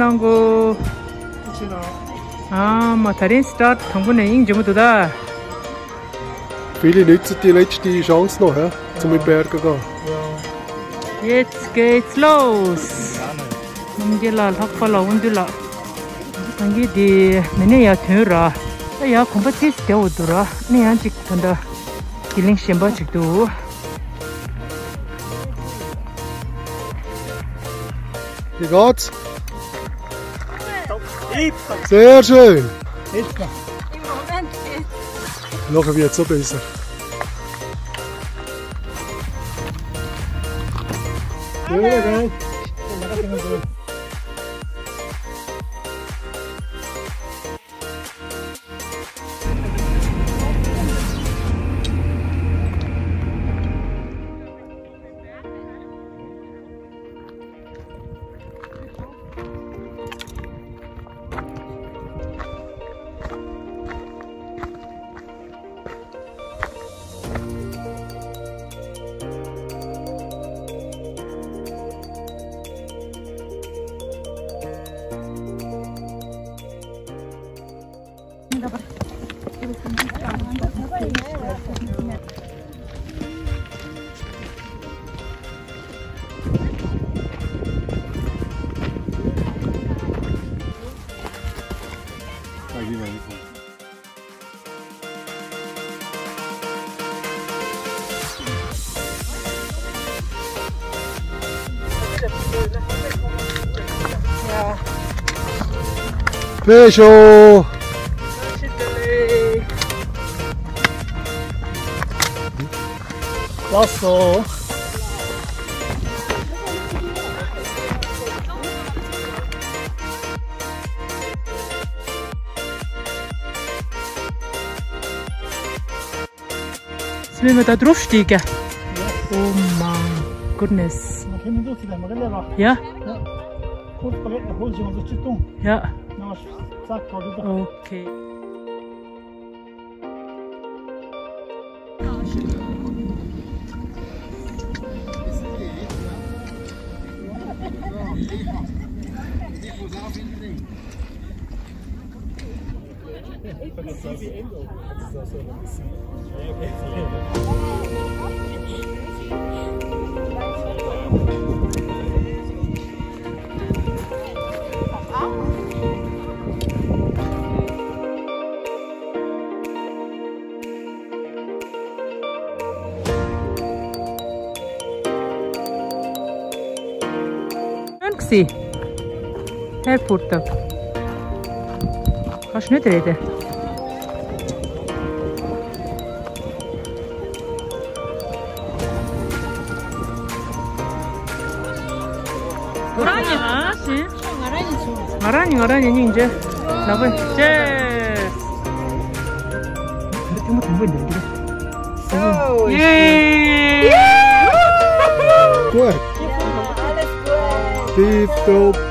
nango. Mal darin start, Tangone ing da. Viele nutzen die letzte Chance noch, zum in die Berge zu gehen. Jetzt geht's los. Mangela, Takfala und Dula. Dann geht die Menea Töra. Ja, Kompetitz der Odura. Nee, Antik von der Killing Schembachik du. Wie geht's? Sehr schön! Im Moment geht's. Nachher wird es so besser. Ja, Pescho! Lasso! Jetzt müssen wir da draufsteigen. Oh mein goodness. Ja? Ja. Okay. Herr Porto. Kannst du nicht reden? Marani ninja. Laban. Cheers. Yay! Gut. Alles gut. Tipptopp.